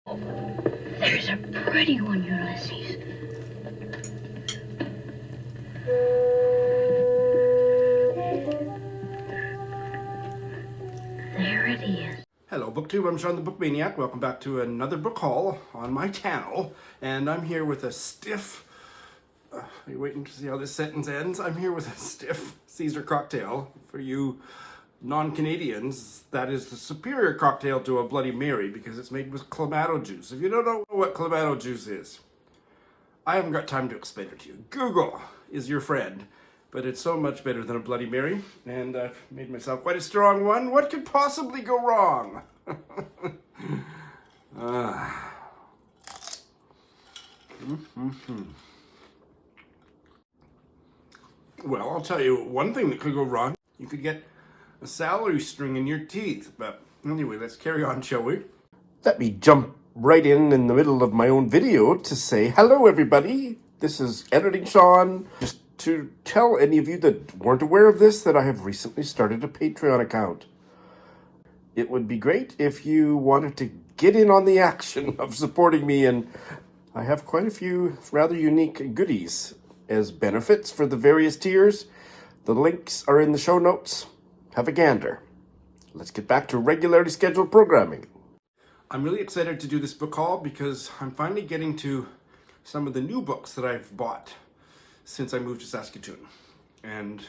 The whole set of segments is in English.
There's a pretty one, Ulysses. There it is. Hello BookTube, I'm Sean the Book Maniac. Welcome back to another book haul on my channel. And I'm here with a stiff... are you waiting to see how this sentence ends? I'm here with a stiff Caesar cocktail. For you non-Canadians, that is the superior cocktail to a Bloody Mary because it's made with Clamato juice. If you don't know what Clamato juice is, I haven't got time to explain it to you. Google is your friend, but it's so much better than a Bloody Mary, and I've made myself quite a strong one. What could possibly go wrong? Well, I'll tell you one thing that could go wrong. You could get a celery string in your teeth. But anyway, let's carry on, shall we? Let me jump right in the middle of my own video to say hello, everybody. This is Editing Sean. Just to tell any of you that weren't aware of this, that I have recently started a Patreon account. It would be great if you wanted to get in on the action of supporting me, and I have quite a few rather unique goodies as benefits for the various tiers. The links are in the show notes. Have a gander. Let's get back to regularly scheduled programming. I'm really excited to do this book haul because I'm finally getting to some of the new books that I've bought since I moved to Saskatoon. And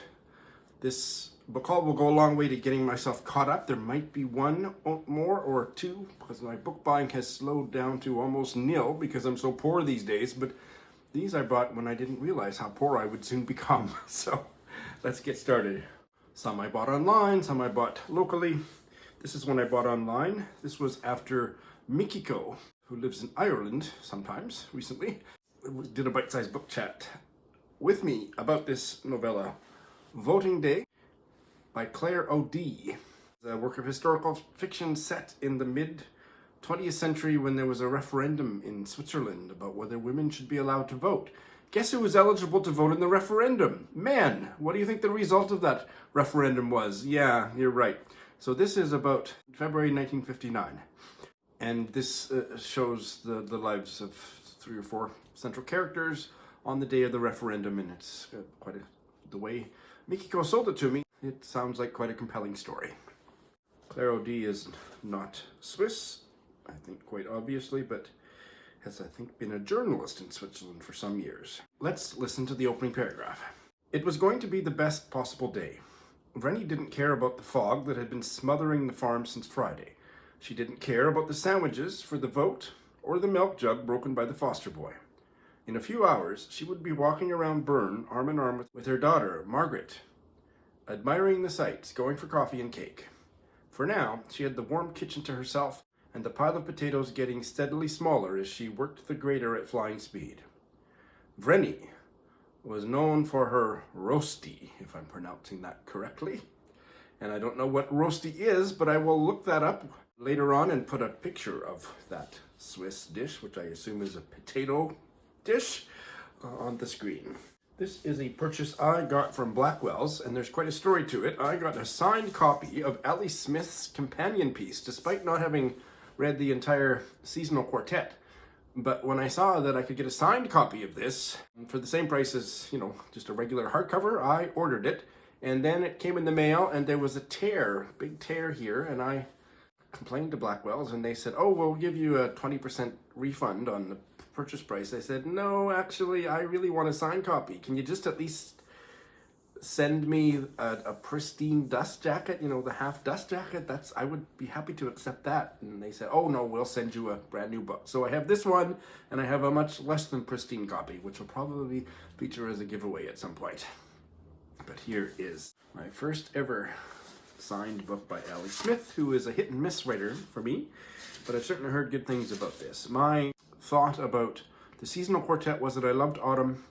this book haul will go a long way to getting myself caught up. There might be one more or two because my book buying has slowed down to almost nil because I'm so poor these days. But these I bought when I didn't realize how poor I would soon become. So let's get started. Some I bought online, some I bought locally. This is one I bought online. This was after Mikiko, who lives in Ireland sometimes, recently, did a bite-sized book chat with me about this novella, Voting Day by Clare O.D. A work of historical fiction set in the mid-20th century when there was a referendum in Switzerland about whether women should be allowed to vote. Guess who was eligible to vote in the referendum? Men! What do you think the result of that referendum was? Yeah, you're right. So this is about February 1959. And this shows the lives of 3 or 4 central characters on the day of the referendum. And it's the way Mikiko sold it to me, it sounds like quite a compelling story. Clare O.D. is not Swiss, I think quite obviously, but has, I think, been a journalist in Switzerland for some years. Let's listen to the opening paragraph. It was going to be the best possible day. Vreni didn't care about the fog that had been smothering the farm since Friday. She didn't care about the sandwiches for the vote or the milk jug broken by the foster boy. In a few hours, she would be walking around Bern, arm in arm with her daughter, Margaret, admiring the sights, going for coffee and cake. For now, she had the warm kitchen to herself, and the pile of potatoes getting steadily smaller as she worked the grater at flying speed. Vreni was known for her roasty, if I'm pronouncing that correctly. And I don't know what roasty is, but I will look that up later on and put a picture of that Swiss dish, which I assume is a potato dish, on the screen. This is a purchase I got from Blackwell's, and there's quite a story to it. I got a signed copy of Ali Smith's companion piece, despite not having read the entire seasonal quartet. But when I saw that I could get a signed copy of this for the same price as, just a regular hardcover, I ordered it. And then it came in the mail and there was a big tear here. And I complained to Blackwell's and they said, oh, we'll give you a 20% refund on the purchase price. I said, no, actually, I really want a signed copy. Can you just at least send me a pristine dust jacket, the half dust jacket? I would be happy to accept that. And they said, oh no, we'll send you a brand new book. So I have this one, and I have a much less than pristine copy, which will probably feature as a giveaway at some point. But here is my first ever signed book by Ali Smith, who is a hit and miss writer for me, but I've certainly heard good things about this. My thought about the seasonal quartet was that I loved autumn,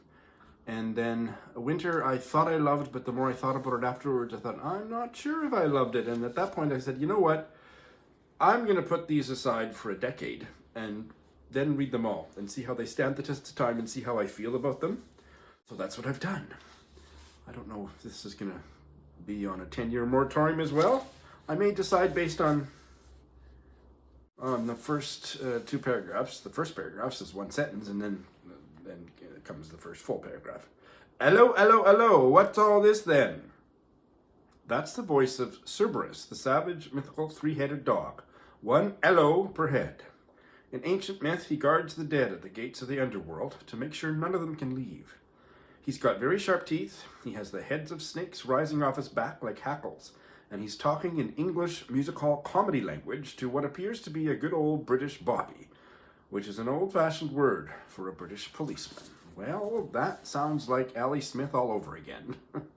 and then winter I thought I loved, but the more I thought about it afterwards, I thought, I'm not sure if I loved it. And at that point I said, you know what? I'm going to put these aside for a decade and then read them all and see how they stand the test of time and see how I feel about them. So that's what I've done. I don't know if this is going to be on a 10-year moratorium as well. I may decide based on The first two paragraphs, the first paragraph is one sentence, and then comes the first full paragraph. Hello, hello, hello, what's all this then? That's the voice of Cerberus, the savage, mythical, three-headed dog. One hello per head. In ancient myth, he guards the dead at the gates of the underworld to make sure none of them can leave. He's got very sharp teeth, he has the heads of snakes rising off his back like hackles, and he's talking in English music hall comedy language to what appears to be a good old British bobby, which is an old-fashioned word for a British policeman. Well, that sounds like Ali Smith all over again. Let's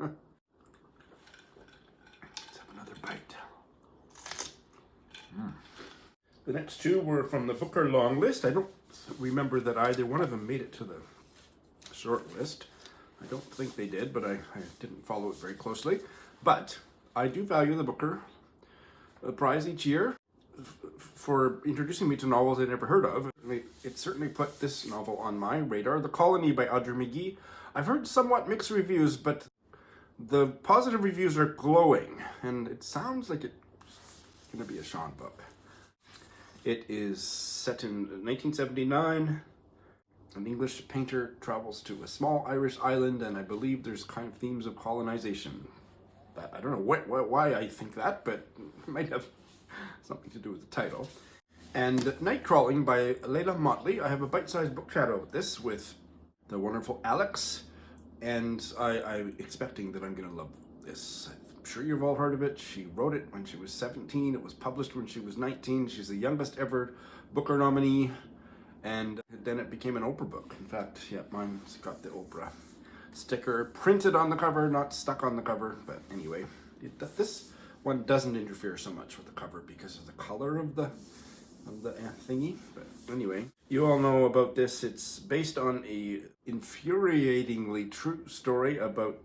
have another bite. The next two were from the Booker long list. I don't remember that either one of them made it to the short list. I don't think they did, but I didn't follow it very closely. But I do value the Booker Prize each year for introducing me to novels I'd never heard of. It certainly put this novel on my radar. The Colony by Audrey Magee. I've heard somewhat mixed reviews, but the positive reviews are glowing, and it sounds like it's going to be a Sean book. It is set in 1979. An English painter travels to a small Irish island, and I believe there's kind of themes of colonization. I don't know why I think that, but it might have something to do with the title. And Nightcrawling by Leila Mottley. I have a bite-sized book shadow of this with the wonderful Alex, and I'm expecting that I'm going to love this. I'm sure you've all heard of it. She wrote it when she was 17. It was published when she was 19. She's the youngest ever Booker nominee, and then it became an Oprah book. In fact, yeah, mine's got the Oprah sticker printed on the cover, not stuck on the cover. But anyway, this one doesn't interfere so much with the cover because of the color of the thingy. But anyway, you all know about this. It's based on a infuriatingly true story about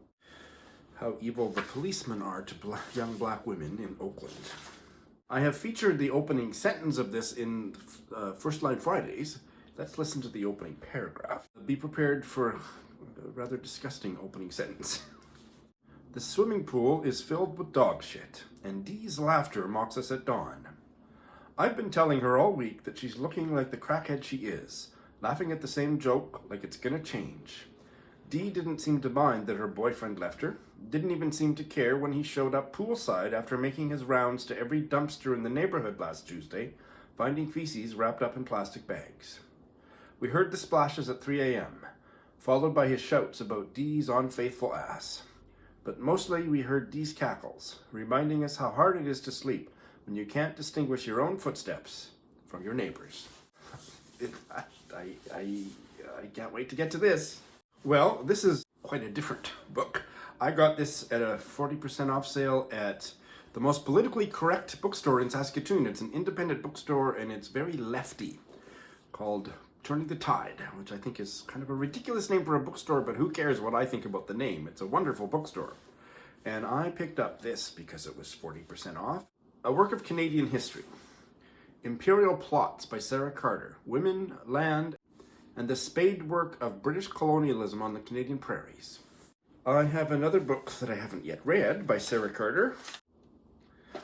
how evil the policemen are to young black women in Oakland. I have featured the opening sentence of this in First Line Fridays. Let's listen to the opening paragraph. Be prepared for a rather disgusting opening sentence. The swimming pool is filled with dog shit, and Dee's laughter mocks us at dawn. I've been telling her all week that she's looking like the crackhead she is, laughing at the same joke like it's gonna change. Dee didn't seem to mind that her boyfriend left her, didn't even seem to care when he showed up poolside after making his rounds to every dumpster in the neighborhood last Tuesday, finding feces wrapped up in plastic bags. We heard the splashes at 3 a.m., followed by his shouts about Dee's unfaithful ass. But mostly we heard Dee's cackles, reminding us how hard it is to sleep when you can't distinguish your own footsteps from your neighbors. I can't wait to get to this. Well, this is quite a different book. I got this at a 40% off sale at the most politically correct bookstore in Saskatoon. It's an independent bookstore, and it's very lefty, called Turning the Tide, which I think is kind of a ridiculous name for a bookstore, but who cares what I think about the name? It's a wonderful bookstore. And I picked up this because it was 40% off. A work of Canadian history. Imperial Plots by Sarah Carter. Women, Land, and the Spadework of British Colonialism on the Canadian Prairies. I have another book that I haven't yet read by Sarah Carter.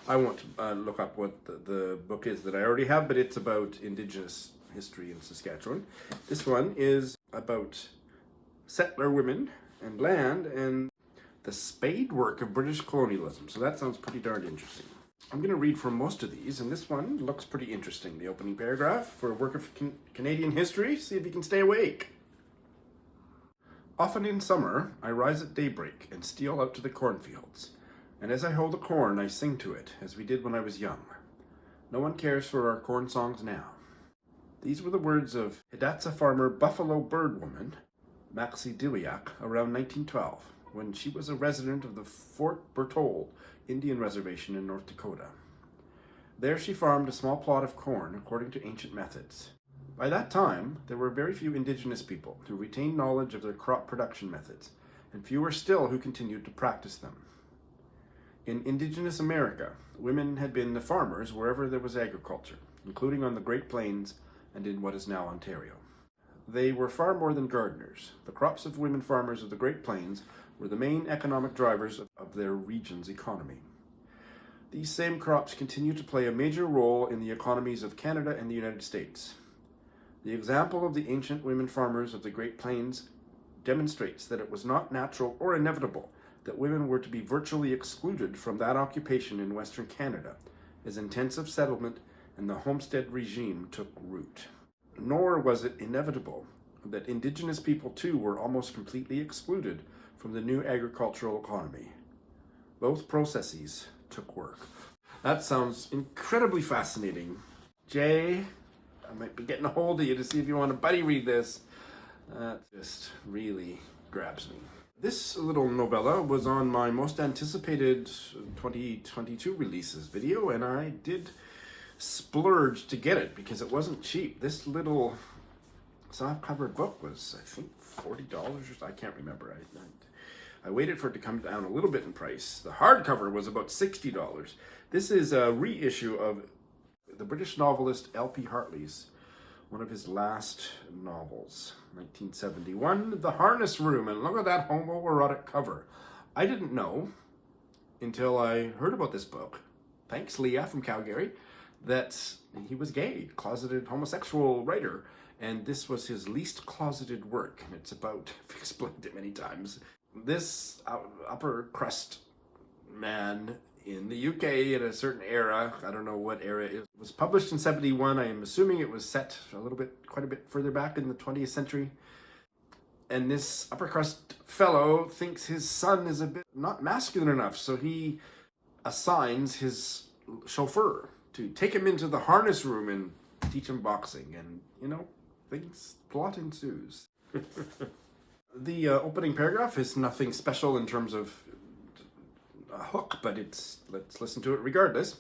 I won't look up what the book is that I already have, but it's about Indigenous history in Saskatchewan. This one is about settler women and land and the spadework of British colonialism. So that sounds pretty darn interesting. I'm going to read from most of these, and this one looks pretty interesting. The opening paragraph for a work of Canadian history. See if you can stay awake. Often in summer, I rise at daybreak and steal out to the cornfields. And as I hoe the corn, I sing to it, as we did when I was young. No one cares for our corn songs now. These were the words of Hidatsa farmer Buffalo Bird Woman, Maxie Diliak, around 1912, when she was a resident of the Fort Berthold Indian Reservation in North Dakota. There she farmed a small plot of corn according to ancient methods. By that time, there were very few Indigenous people who retained knowledge of their crop production methods, and fewer still who continued to practice them. In Indigenous America, women had been the farmers wherever there was agriculture, including on the Great Plains and in what is now Ontario. They were far more than gardeners. The crops of women farmers of the Great Plains were the main economic drivers of their region's economy. These same crops continue to play a major role in the economies of Canada and the United States. The example of the ancient women farmers of the Great Plains demonstrates that it was not natural or inevitable that women were to be virtually excluded from that occupation in Western Canada, as intensive settlement and the homestead regime took root. Nor was it inevitable that Indigenous people too were almost completely excluded from the new agricultural economy. Both processes took work. That sounds incredibly fascinating. Jay, I might be getting a hold of you to see if you want to buddy read this. That just really grabs me. This little novella was on my most anticipated 2022 releases video, and I did splurge to get it because it wasn't cheap. This little soft-cover book was, I think, $40 or so. I can't remember. I waited for it to come down a little bit in price. The hardcover was about $60. This is a reissue of the British novelist L.P. Hartley's, one of his last novels, 1971, The Harness Room. And look at that homoerotic cover. I didn't know until I heard about this book, thanks Leila from Calgary, that he was gay, closeted homosexual writer. And this was his least closeted work. And it's about, I've explained it many times, this upper crust man in the UK in a certain era, I don't know what era it was published in 71. I am assuming it was set quite a bit further back in the 20th century. And this upper crust fellow thinks his son is a bit not masculine enough, so he assigns his chauffeur to take him into the harness room and teach him boxing. And, plot ensues. The opening paragraph is nothing special in terms of a hook, but let's listen to it regardless.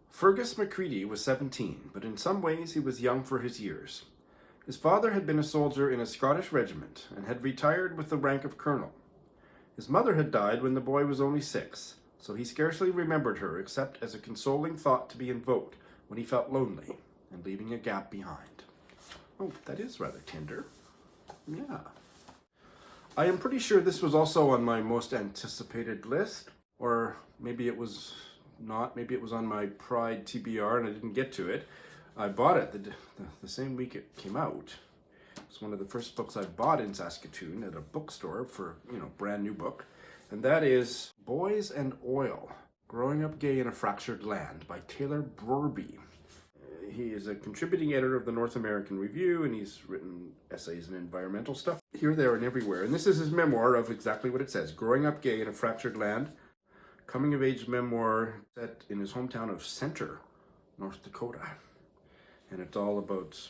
Fergus Macready was 17, but in some ways he was young for his years. His father had been a soldier in a Scottish regiment and had retired with the rank of colonel. His mother had died when the boy was only 6, so he scarcely remembered her except as a consoling thought to be invoked when he felt lonely and leaving a gap behind. Oh, that is rather tender. Yeah. I am pretty sure this was also on my most anticipated list, or maybe it was not. Maybe it was on my Pride TBR and I didn't get to it. I bought it the same week it came out. It's one of the first books I bought in Saskatoon at a bookstore for, brand new book. And that is Boys and Oil, Growing Up Gay in a Fractured Land by Taylor Brorby. He is a contributing editor of the North American Review, and he's written essays and environmental stuff here, there, and everywhere. And this is his memoir of exactly what it says, Growing Up Gay in a Fractured Land, coming-of-age memoir set in his hometown of Center, North Dakota. And it's all about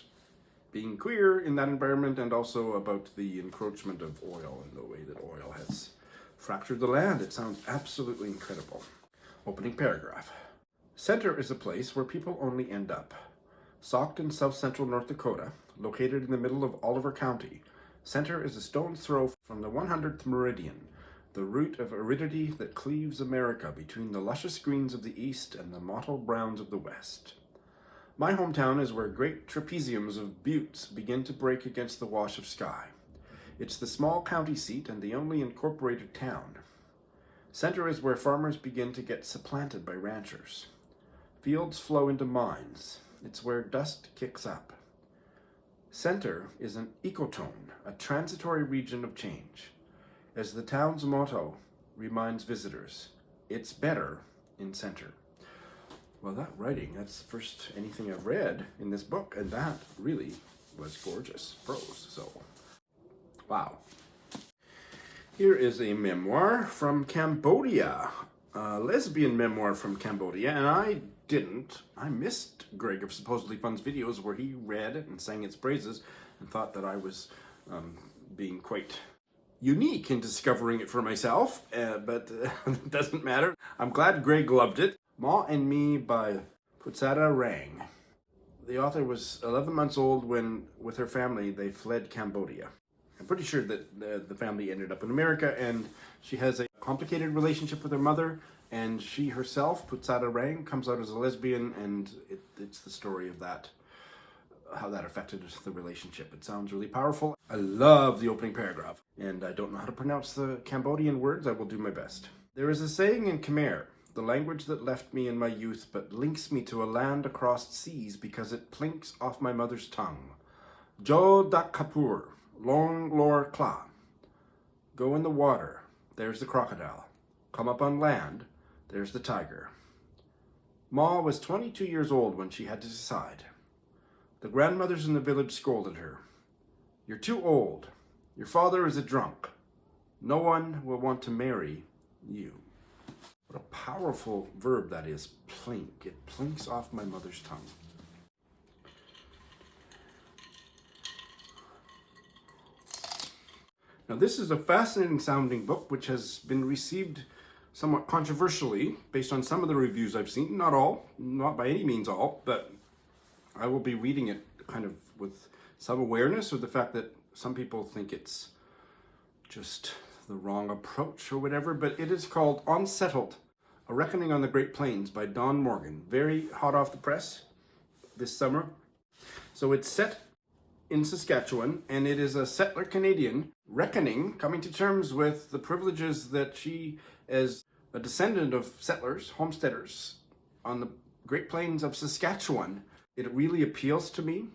being queer in that environment and also about the encroachment of oil and the way that oil has fractured the land. It sounds absolutely incredible. Opening paragraph. Center is a place where people only end up. Sauked in south-central North Dakota, located in the middle of Oliver County, Center is a stone's throw from the 100th meridian, the route of aridity that cleaves America between the luscious greens of the east and the mottled browns of the west. My hometown is where great trapeziums of buttes begin to break against the wash of sky. It's the small county seat and the only incorporated town. Center is where farmers begin to get supplanted by ranchers. Fields flow into mines. It's where dust kicks up. Center is an ecotone, a transitory region of change. As the town's motto reminds visitors, it's better in Center. Well, that writing, that's the first anything I've read in this book, and that really was gorgeous prose, so wow. Here is a memoir from Cambodia, a lesbian memoir from Cambodia, and I missed Greg of Supposedly Fun's videos where he read it and sang its praises and thought that I was being quite unique in discovering it for myself, but it doesn't matter. I'm glad Greg loved it. Ma and Me by Putsata Reang. The author was 11 months old when, with her family, they fled Cambodia. I'm pretty sure that the family ended up in America, and she has a complicated relationship with her mother, and she herself, Putsata Reang, comes out as a lesbian, and it's the story of that, how that affected the relationship. It sounds really powerful. I love the opening paragraph, and I don't know how to pronounce the Cambodian words. I will do my best. There is a saying in Khmer, the language that left me in my youth, but links me to a land across seas because it plinks off my mother's tongue. Jo dak kapur, long lor kla. Go in the water, there's the crocodile. Come up on land, there's the tiger. Ma was 22 years old when she had to decide. The grandmothers in the village scolded her. You're too old. Your father is a drunk. No one will want to marry you. What a powerful verb that is, plink. It plinks off my mother's tongue. Now this is a fascinating sounding book which has been received somewhat controversially based on some of the reviews I've seen. Not all, not by any means all, but I will be reading it kind of with some awareness of the fact that some people think it's just the wrong approach or whatever, but it is called Unsettled, A Reckoning on the Great Plains by Don Morgan. Very hot off the press this summer. So it's set in Saskatchewan, and it is a settler Canadian reckoning, coming to terms with the privileges that she, as a descendant of settlers, homesteaders on the Great Plains of Saskatchewan, it really appeals to me.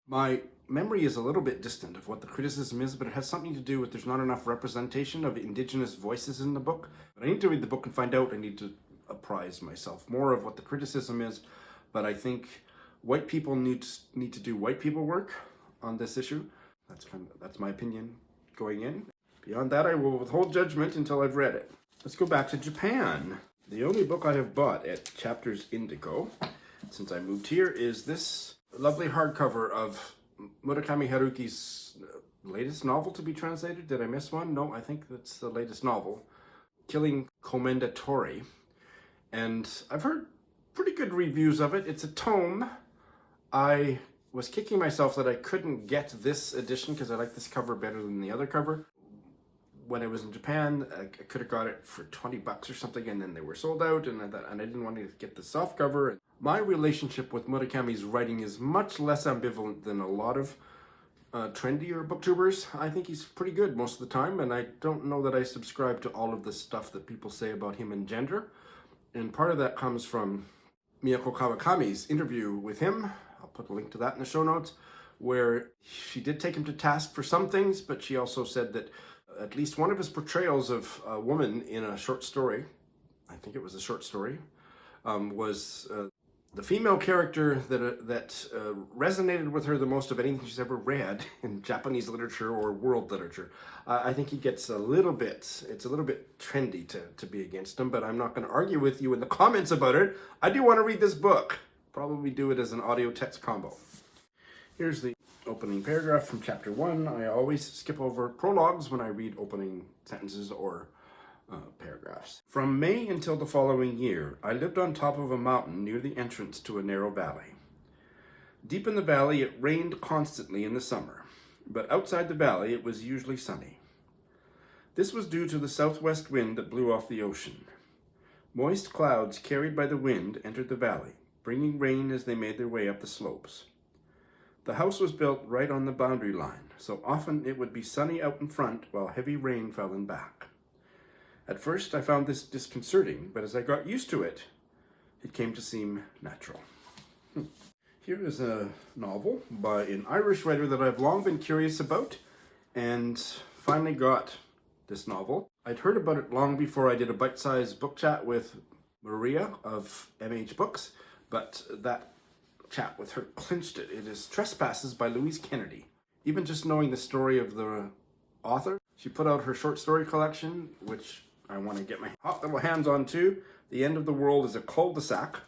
My memory is a little bit distant of what the criticism is, but it has something to do with there's not enough representation of Indigenous voices in the book. But I need to read the book and find out. I need to apprise myself more of what the criticism is. But I think white people need to do white people work on this issue. That's my opinion going in. Beyond that, I will withhold judgment until I've read it. Let's go back to Japan. The only book I have bought at Chapters Indigo since I moved here is this lovely hardcover of Murakami Haruki's latest novel to be translated. Did I miss one? No, I think that's the latest novel, Killing Commendatore. And I've heard pretty good reviews of it. It's a tome. I was kicking myself that I couldn't get this edition because I like this cover better than the other cover. When I was in Japan, I could have got it for $20 or something, and then they were sold out, and I didn't want to get the soft cover. My relationship with Murakami's writing is much less ambivalent than a lot of trendier booktubers. I think he's pretty good most of the time, and I don't know that I subscribe to all of the stuff that people say about him and gender. And part of that comes from Miyako Kawakami's interview with him. I'll put a link to that in the show notes, where she did take him to task for some things, but she also said that at least one of his portrayals of a woman in a short story, I think it was a short story, was the female character that resonated with her the most of anything she's ever read in Japanese literature or world literature. I think he gets it's a little bit trendy to be against him, but I'm not going to argue with you in the comments about it. I do want to read this book. Probably do it as an audio text combo. Here's the opening paragraph from chapter 1. I always skip over prologues when I read opening sentences or paragraphs. From May until the following year, I lived on top of a mountain near the entrance to a narrow valley. Deep in the valley, it rained constantly in the summer, but outside the valley, it was usually sunny. This was due to the southwest wind that blew off the ocean. Moist clouds carried by the wind entered the valley, bringing rain as they made their way up the slopes. The house was built right on the boundary line, so often it would be sunny out in front while heavy rain fell in back. At first I found this disconcerting, but as I got used to it, it came to seem natural. Here is a novel by an Irish writer that I've long been curious about, and finally got this novel. I'd heard about it long before I did a bite-sized book chat with Maria of MH Books, but that chat with her clinched it. It is Trespasses by Louise Kennedy. Even just knowing the story of the author, she put out her short story collection, which I want to get my hot little hands on too. The End of the World is a cul-de-sac,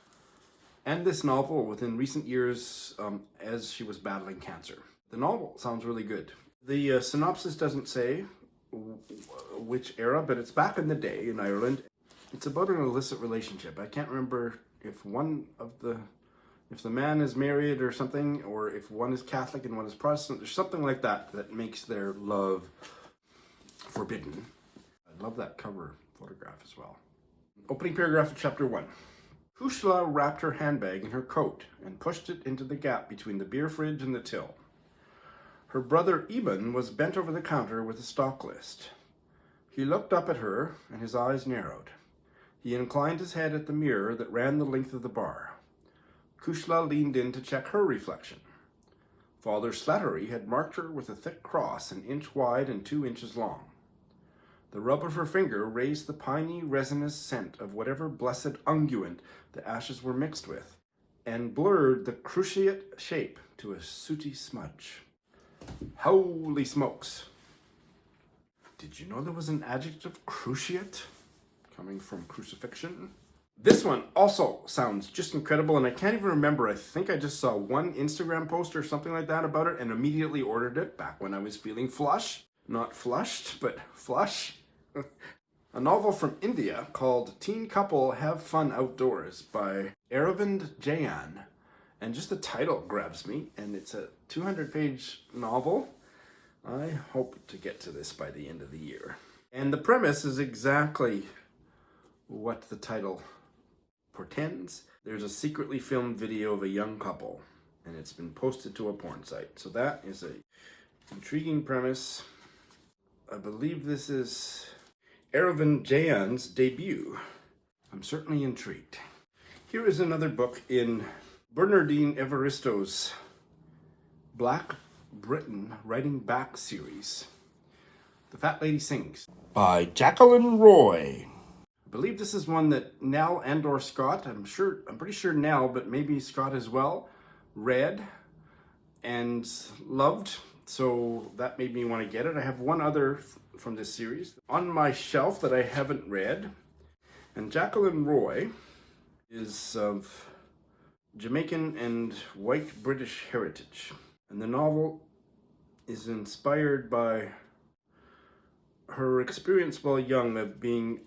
and this novel within recent years as she was battling cancer. The novel sounds really good. The synopsis doesn't say which era, but it's back in the day in Ireland. It's about an illicit relationship. I can't remember if the man is married or something, or if one is Catholic and one is Protestant. There's something like that that makes their love forbidden. I love that cover photograph as well. Opening paragraph of chapter 1. Hushla wrapped her handbag in her coat and pushed it into the gap between the beer fridge and the till. Her brother Eben was bent over the counter with a stock list. He looked up at her and his eyes narrowed. He inclined his head at the mirror that ran the length of the bar. Kushla leaned in to check her reflection. Father Slattery had marked her with a thick cross 1 inch wide and 2 inches long. The rub of her finger raised the piney, resinous scent of whatever blessed unguent the ashes were mixed with, and blurred the cruciate shape to a sooty smudge. Holy smokes! Did you know there was an adjective cruciate coming from crucifixion? This one also sounds just incredible, and I can't even remember. I think I just saw one Instagram post or something like that about it and immediately ordered it back when I was feeling flush. Not flushed, but flush. A novel from India called Teen Couple Have Fun Outdoors by Aravind Jayan. And just the title grabs me, and it's a 200-page novel. I hope to get to this by the end of the year. And the premise is exactly what the title portends. There's a secretly filmed video of a young couple, and it's been posted to a porn site. So that is a intriguing premise. I believe this is Aravind Jayan's debut. I'm certainly intrigued. Here is another book in Bernardine Evaristo's Black Britain Writing Back series. The Fat Lady Sings by Jacqueline Roy. I believe this is one that Nell and or Scott, I'm pretty sure Nell, but maybe Scott as well, read and loved. So that made me want to get it. I have one other from this series on my shelf that I haven't read. And Jacqueline Roy is of Jamaican and white British heritage. And the novel is inspired by her experience while young of being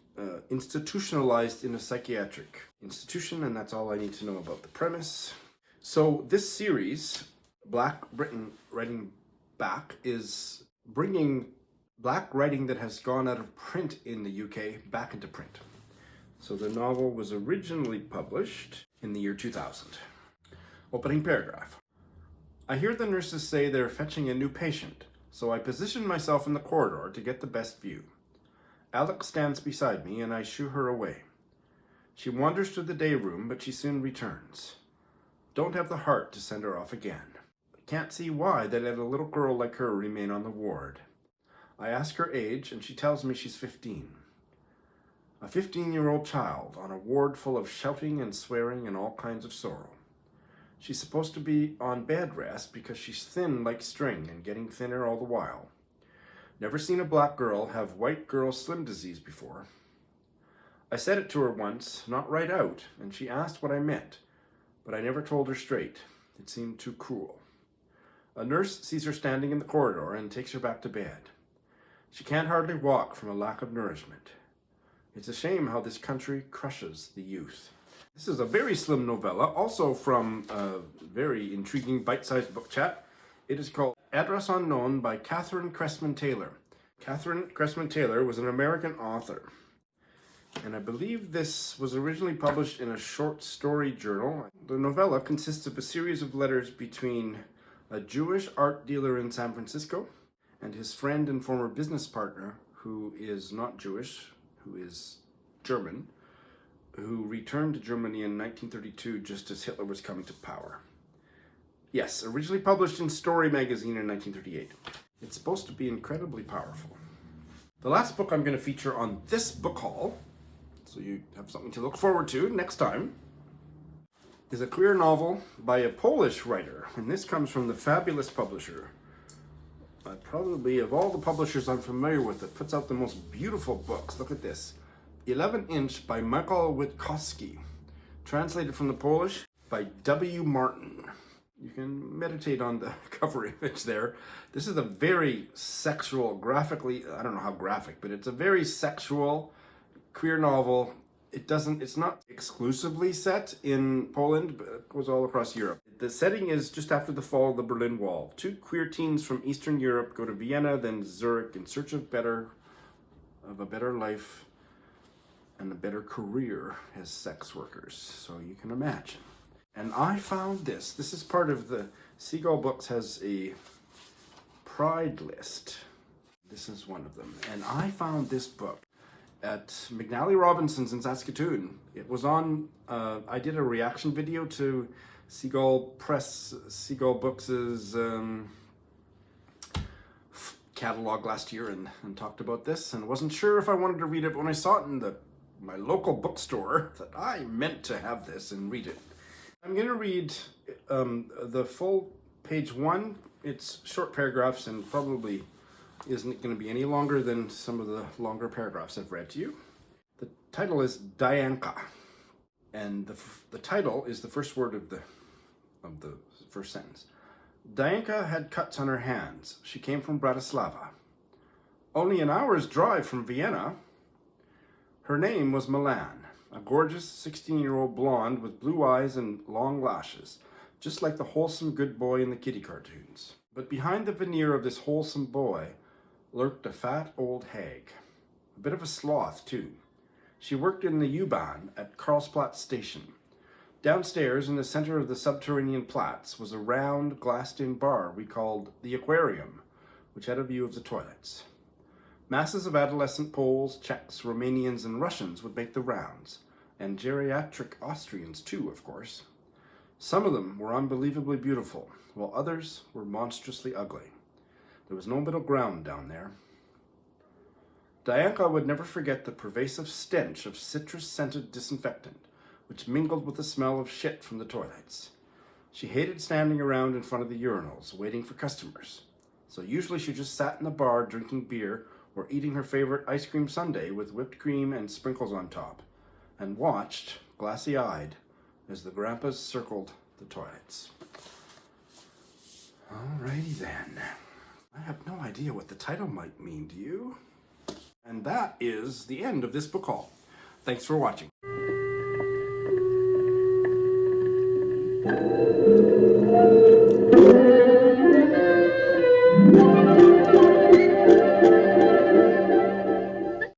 institutionalized in a psychiatric institution, and that's all I need to know about the premise. So this series, Black Britain Writing Back, is bringing black writing that has gone out of print in the UK back into print. So the novel was originally published in the year 2000. Opening paragraph. I hear the nurses say they're fetching a new patient, so I position myself in the corridor to get the best view. Alex stands beside me and I shoo her away. She wanders to the day room, but she soon returns. Don't have the heart to send her off again. Can't see why they let a little girl like her remain on the ward. I ask her age and she tells me she's 15. A 15-year-old child on a ward full of shouting and swearing and all kinds of sorrow. She's supposed to be on bed rest because she's thin like string and getting thinner all the while. Never seen a black girl have white girl slim disease before. I said it to her once, not right out, and she asked what I meant, but I never told her straight. It seemed too cruel. A nurse sees her standing in the corridor and takes her back to bed. She can't hardly walk from a lack of nourishment. It's a shame how this country crushes the youth. This is a very slim novella, also from a very intriguing bite-sized book chat. It is called Address Unknown by Kathrine Kressmann Taylor. Kathrine Kressmann Taylor was an American author. And I believe this was originally published in a short story journal. The novella consists of a series of letters between a Jewish art dealer in San Francisco and his friend and former business partner, who is not Jewish, who is German, who returned to Germany in 1932 just as Hitler was coming to power. Yes, originally published in Story magazine in 1938. It's supposed to be incredibly powerful. The last book I'm going to feature on this book haul, so you have something to look forward to next time, is a queer novel by a Polish writer, and this comes from the fabulous publisher. Probably of all the publishers I'm familiar with that puts out the most beautiful books. Look at this. 11 Inch by Michal Witkowski. Translated from the Polish by W. Martin. You can meditate on the cover image there. This is a very sexual, graphically, I don't know how graphic, but it's a very sexual, queer novel. It's not exclusively set in Poland, but it goes all across Europe. The setting is just after the fall of the Berlin Wall. Two queer teens from Eastern Europe go to Vienna, then Zurich in search of a better life and a better career as sex workers. So you can imagine. And I found this. This is part of the Seagull Books has a Pride list. This is one of them. And I found this book. at McNally Robinson's in Saskatoon. It was on, I did a reaction video to Seagull Books' catalog last year and talked about this, and wasn't sure if I wanted to read it, but when I saw it in my local bookstore, that I meant to have this and read it. I'm going to read the full page 1. It's short paragraphs and probably isn't going to be any longer than some of the longer paragraphs I've read to you. The title is Dianka, and the title is the first word of the first sentence. Dianka had cuts on her hands. She came from Bratislava. Only an hour's drive from Vienna. Her name was Milan, a gorgeous 16-year-old blonde with blue eyes and long lashes, just like the wholesome good boy in the kiddie cartoons. But behind the veneer of this wholesome boy lurked a fat old hag. A bit of a sloth, too. She worked in the U-Bahn at Karlsplatz station. Downstairs in the center of the subterranean Platz was a round, glassed-in bar we called the Aquarium, which had a view of the toilets. Masses of adolescent Poles, Czechs, Romanians, and Russians would make the rounds, and geriatric Austrians too, of course. Some of them were unbelievably beautiful, while others were monstrously ugly. There was no middle ground down there. Dianka would never forget the pervasive stench of citrus-scented disinfectant, which mingled with the smell of shit from the toilets. She hated standing around in front of the urinals, waiting for customers. So usually she just sat in the bar drinking beer or eating her favorite ice cream sundae with whipped cream and sprinkles on top, and watched, glassy-eyed, as the grandpas circled the toilets. Alrighty then. I have no idea what the title might mean, do you? And that is the end of this book haul. Thanks for watching.